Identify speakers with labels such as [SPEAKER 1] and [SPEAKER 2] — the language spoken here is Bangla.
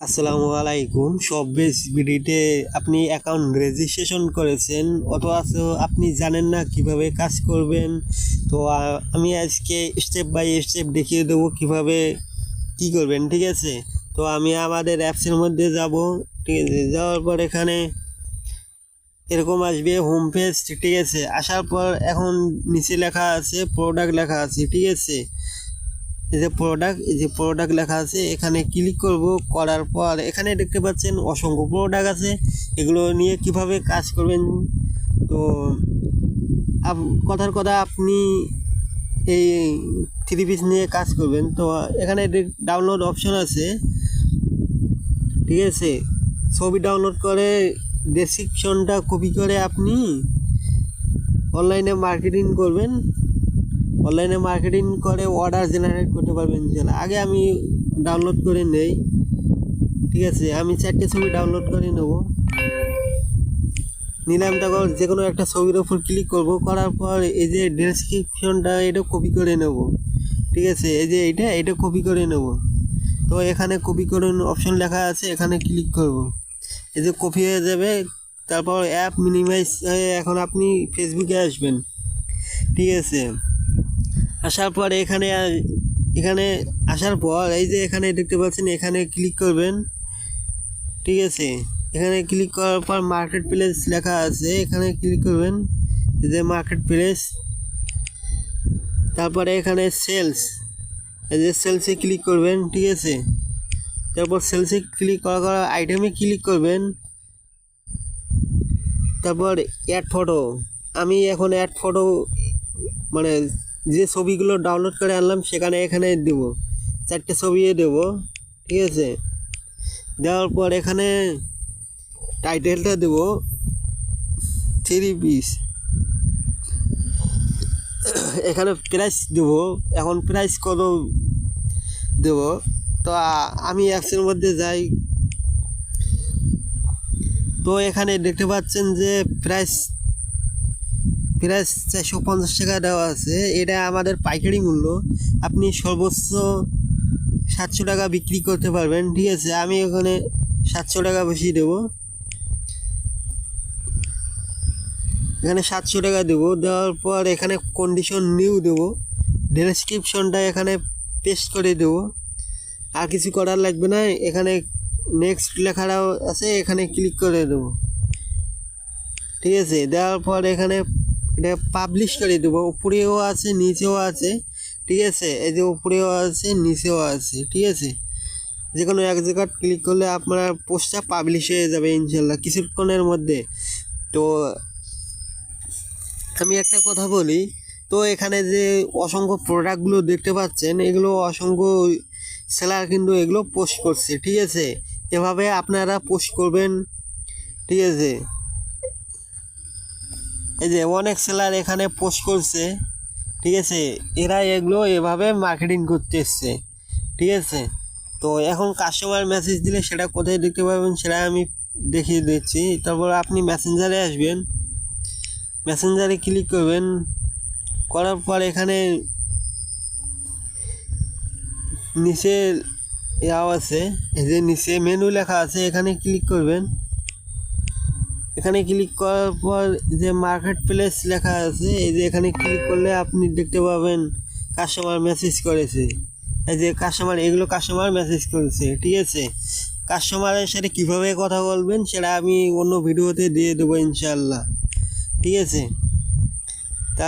[SPEAKER 1] আসসালামু আলাইকুম। সববেজ বিডিতে আপনি অ্যাকাউন্ট রেজিস্ট্রেশন করেছেন অথচ আপনি জানেন না কিভাবে কাজ করবেন। তো আমি আজকে স্টেপ বাই স্টেপ দেখিয়ে দেবো কিভাবে কি করবেন, ঠিক আছে? তো আমি আমাদের অ্যাপসের মধ্যে যাব, ঠিক আছে? যাওয়ার পর এখানে এরকম আসবে হোম পেজ, ঠিক আছে? আসার পর এখন নিচে লেখা আছে প্রোডাক্ট লেখা আছে, ঠিক আছে? এই যে প্রোডাক্ট লেখা আছে এখানে ক্লিক করব। করার পর এখানে দেখতে পাচ্ছেন অসংখ্য প্রোডাক্ট আছে, এগুলো নিয়ে কিভাবে কাজ করবেন। তো কথার কথা আপনি এই থ্রি পিস নিয়ে কাজ করবেন, তো এখানে ডাউনলোড অপশন আছে, ঠিক আছে? ছবি ডাউনলোড করে ডেসক্রিপশনটা কপি করে আপনি অনলাইনে মার্কেটিং করবেন। অনলাইনে মার্কেটিং করে অর্ডার জেনারেট করতে পারবেন ইনশাল্লাহ। আগে আমি ডাউনলোড করে নেই, ঠিক আছে? আমি 4টে ছবি ডাউনলোড করে নেব। নিলাম, তখন যে কোনো একটা ছবির ওপর ক্লিক করব, করার পর এই যে ডেসক্রিপশনটা এটা কপি করে নেব, ঠিক আছে? এই যে এটা কপি করে নেব। তো এখানে কপি করুন অপশন লেখা আছে, এখানে ক্লিক করব। এই যে কপি হয়ে যাবে। তারপর অ্যাপ মিনিমাইজ হয়ে এখন আপনি ফেসবুকে আসবেন, ঠিক আছে? আসার পর এখানে এখানে আসার পর এই যে এখানে দেখতে পাচ্ছেন, এখানে ক্লিক করবেন, ঠিক আছে? এখানে ক্লিক করার পর মার্কেট প্লেস লেখা আছে, এখানে ক্লিক করবেন, এই যে মার্কেট প্লেস। তারপরে এখানে সেলস, এই যে সেলসে ক্লিক করবেন, ঠিক আছে? তারপর সেলসে ক্লিক করার আইটেমে ক্লিক করবেন। তারপর অ্যাড ফটো, আমি এখন অ্যাড ফটো মানে যে ছবিগুলো ডাউনলোড করে আনলাম সেখানে এখানে দেবো, 4টে ছবি দেবো, ঠিক আছে? দেওয়ার পর এখানে টাইটেলটা দেবো থ্রি পিস। এখানে প্রাইস দেবো, এখন প্রাইস কত দেবো। তো আমি অ্যাপসের মধ্যে যাই। তো এখানে দেখতে পাচ্ছেন যে প্রাইস 450 টাকা দেওয়া আছে, এটা আমাদের পাইকারি মূল্য। আপনি সর্বোচ্চ 700 টাকা বিক্রি করতে পারবেন, ঠিক আছে? আমি ওখানে 700 টাকা বেশি দেবো, এখানে 700 টাকা দেবো। দেওয়ার পর এখানে কন্ডিশন নিউ দেবো, ডেসক্রিপশনটা এখানে পেস্ট করে দেবো। আর কিছু করার লাগবে না, এখানে নেক্সট লেখাটাও আছে, এখানে ক্লিক করে দেবো, ঠিক আছে? দেওয়ার পর এখানে এটা পাবলিশ করে দেবো। উপরেও আছে নিচেও আছে, ঠিক আছে? এই যে উপরেও আছে নিচেও আছে, ঠিক আছে? যে কোনো এক জায়গায় ক্লিক করলে আপনার পোস্টটা পাবলিশ হয়ে যাবে ইনশাল্লাহ কিছুক্ষণের মধ্যে। তো আমি একটা কথা বলি, তো এখানে যে অসংখ্য প্রোডাক্টগুলো দেখতে পাচ্ছেন, এগুলো অসংখ্য সেলার কিন্তু এগুলো পোস্ট করছে, ঠিক আছে? এভাবে আপনারা পোস্ট করবেন, ঠিক আছে? এই যে অনেক সেলার এখানে পোস্ট করছে, ঠিক আছে? এরা এগুলো এভাবে মার্কেটিং করতে এসছে, ঠিক আছে? তো এখন কাস্টমার মেসেজ দিলে সেটা কোথায় দেখতে পাবেন সেটা আমি দেখিয়ে দিচ্ছি। তারপর আপনি মেসেঞ্জারে আসবেন, মেসেঞ্জারে ক্লিক করবেন। করার পর এখানে নিচে ইয়াও আছে, এই যে নিচে মেনু লেখা আছে, এখানে ক্লিক করবেন। এখানে ক্লিক করার পর যে মার্কেট প্লেস লেখা আছে, এই যে এখানে ক্লিক করলে আপনি দেখতে পাবেন কাস্টমার মেসেজ করেছে। এই যে কাস্টমার, এগুলো কাস্টমার মেসেজ করেছে, ঠিক আছে? কাস্টমারের সাথে কীভাবে কথা বলবেন সেটা আমি অন্য ভিডিওতে দিয়ে দেবো ইনশাল্লাহ, ঠিক আছে? তা